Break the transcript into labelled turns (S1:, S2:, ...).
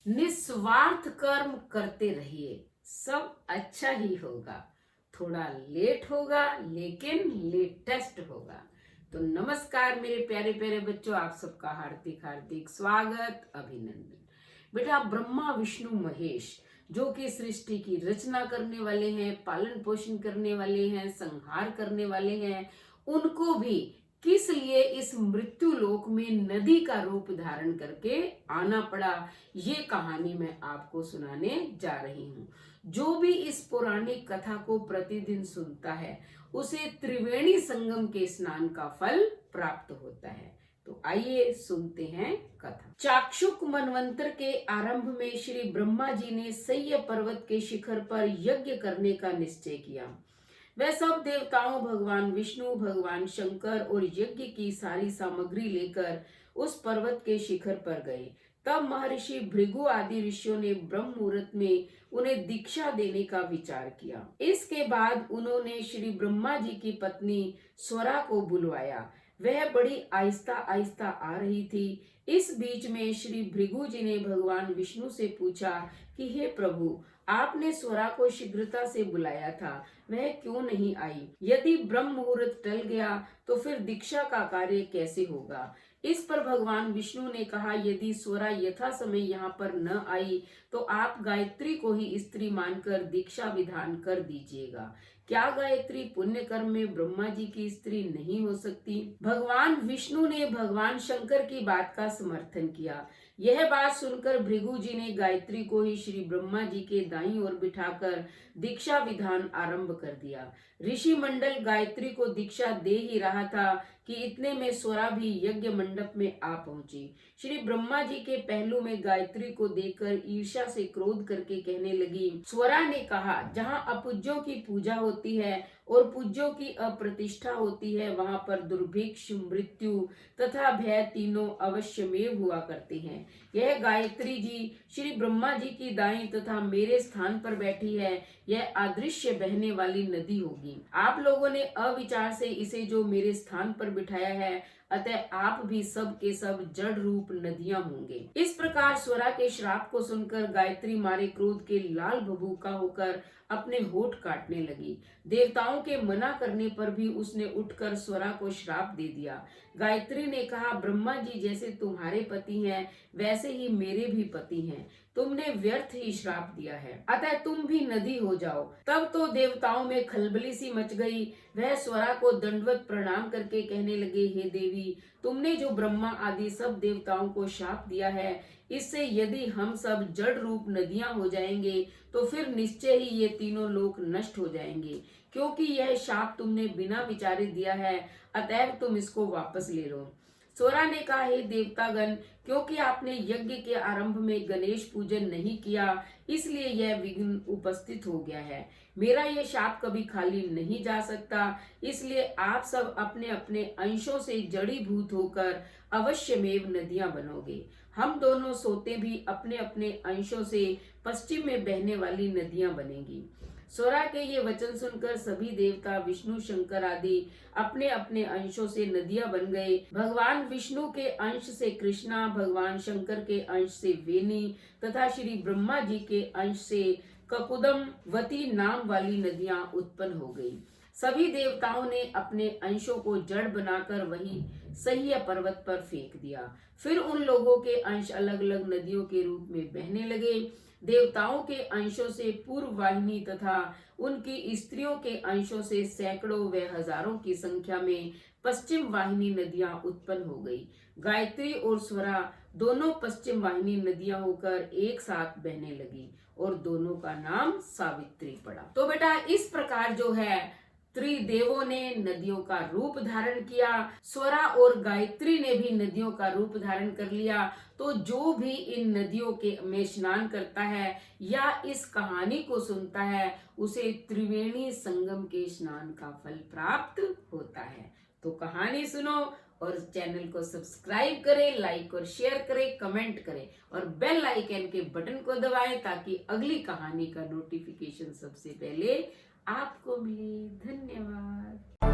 S1: निस्वार्थ कर्म करते रहिए, सब अच्छा ही होगा। थोड़ा लेट होगा लेकिन लेटेस्ट होगा। तो नमस्कार मेरे प्यारे प्यारे बच्चों, आप सबका हार्दिक हार्दिक स्वागत, अभिनंदन। बेटा, ब्रह्मा विष्णु महेश जो कि सृष्टि की रचना करने वाले हैं, पालन पोषण करने वाले हैं, संहार करने वाले हैं, उनको भी किस लिए इस मृत्यु लोक में नदी का रूप धारण करके आना पड़ा, ये कहानी मैं आपको सुनाने जा रही हूँ। जो भी इस पौराणिक कथा को प्रतिदिन सुनता है उसे त्रिवेणी संगम के स्नान का फल प्राप्त होता है। तो आइए सुनते हैं कथा। चाक्षुक मनवंतर के आरंभ में श्री ब्रह्मा जी ने सह्य पर्वत के शिखर पर यज्ञ करने का निश्चय किया। वह सब देवताओं, भगवान विष्णु, भगवान शंकर और यज्ञ की सारी सामग्री लेकर उस पर्वत के शिखर पर गए। तब महर्षि भृगु आदि ऋषियों ने ब्रह्म मुहूर्त में उन्हें दीक्षा देने का विचार किया। इसके बाद उन्होंने श्री ब्रह्मा जी की पत्नी स्वरा को बुलवाया। वह बड़ी आहिस्ता आहिस्ता आ रही थी। इस बीच में श्री भृगु जी ने भगवान विष्णु से पूछा कि हे प्रभु, आपने स्वरा को शीघ्रता से बुलाया था, वह क्यों नहीं आई? यदि ब्रह्म मुहूर्त टल गया तो फिर दीक्षा का कार्य कैसे होगा? इस पर भगवान विष्णु ने कहा, यदि स्वरा यथा समय यहाँ पर न आई तो आप गायत्री को ही स्त्री मानकर दीक्षा विधान कर दीजिएगा। क्या गायत्री पुण्य कर्म में ब्रह्मा जी की स्त्री नहीं हो सकती? भगवान विष्णु ने भगवान शंकर की बात का समर्थन किया। यह बात सुनकर भृगु जी ने गायत्री को ही श्री ब्रह्मा जी के दाईं ओर बिठाकर दीक्षा विधान आरंभ कर दिया। ऋषि मंडल गायत्री को दीक्षा दे ही रहा था कि इतने में स्वरा भी यज्ञ मंडप में आ पहुंची। श्री ब्रह्मा जी के पहलू में गायत्री को देखकर ईर्ष्या से क्रोध करके कहने लगी। स्वरा ने कहा, जहाँ अपूज्यों की पूजा होती है और पूज्यों की अप्रतिष्ठा होती है, वहां पर दुर्भिक्ष, मृत्यु तथा भय तीनों अवश्यमेव हुआ करते हैं। यह गायत्री जी श्री ब्रह्मा जी की दाईं तथा मेरे स्थान पर बैठी है। यह अदृश्य बहने वाली नदी होगी। आप लोगों ने अविचार से इसे जो मेरे स्थान पर बिठाया है, अतः आप भी सब के सब जड़ रूप नदियां होंगे। इस प्रकार स्वरा के श्राप को सुनकर गायत्री मारे क्रोध के लाल भभूका होकर अपने होठ काटने लगी। देवताओं के मना करने पर भी उसने उठकर स्वरा को श्राप दे दिया। गायत्री ने कहा, ब्रह्मा जी जैसे तुम्हारे पति हैं वैसे ही मेरे भी पति हैं। तुमने व्यर्थ ही श्राप दिया है, अतः तुम भी नदी हो जाओ। तब तो देवताओं में खलबली सी मच गई। वह स्वरा को दंडवत प्रणाम करके कहने लगे, हे देवी, तुमने जो ब्रह्मा आदि सब देवताओं को शाप दिया है, इससे यदि हम सब जड़ रूप नदियां हो जाएंगे तो फिर निश्चय ही ये तीनों लोक नष्ट हो जाएंगे। क्योंकि यह शाप तुमने बिना विचारे दिया है, अतएव तुम इसको वापस ले लो। स्वरा ने कहा, हे देवतागण, क्योंकि आपने यज्ञ के आरंभ में गणेश पूजन नहीं किया, इसलिए यह विघ्न उपस्थित हो गया है। मेरा यह शाप कभी खाली नहीं जा सकता, इसलिए आप सब अपने अपने अंशों से जड़ीभूत होकर अवश्यमेव नदियां बनोगे। हम दोनों सोते भी अपने अपने अंशों से पश्चिम में बहने वाली नदियां बनेगी। स्वरा के ये वचन सुनकर सभी देवता, विष्णु, शंकर आदि अपने अपने अंशों से नदियां बन गए। भगवान विष्णु के अंश से कृष्णा, भगवान शंकर के अंश से वेणी तथा श्री ब्रह्मा जी के अंश से ककुदम वती नाम वाली नदियां उत्पन्न हो गई। सभी देवताओं ने अपने अंशों को जड़ बनाकर वही सह्य पर्वत पर फेंक दिया। फिर उन लोगों के अंश अलग अलग नदियों के रूप में बहने लगे। देवताओं के अंशों से पूर्व वाहिनी तथा उनकी स्त्रियों के अंशों से सैकड़ों व हजारों की संख्या में पश्चिम वाहिनी नदियां उत्पन्न हो गई। गायत्री और स्वरा दोनों पश्चिम वाहिनी नदियां होकर एक साथ बहने लगी और दोनों का नाम सावित्री पड़ा। तो बेटा, इस प्रकार जो है त्रिदेवों ने नदियों का रूप धारण किया। स्वरा और गायत्री ने भी नदियों का रूप धारण कर लिया। तो जो भी इन नदियों के में स्नान करता है या इस कहानी को सुनता है, उसे त्रिवेणी संगम के स्नान का फल प्राप्त होता है। तो कहानी सुनो और चैनल को सब्सक्राइब करें, लाइक और शेयर करें, कमेंट करें और बेल आइकन के बटन को दबाएं ताकि अगली कहानी का नोटिफिकेशन सबसे पहले आपको मिले। धन्यवाद।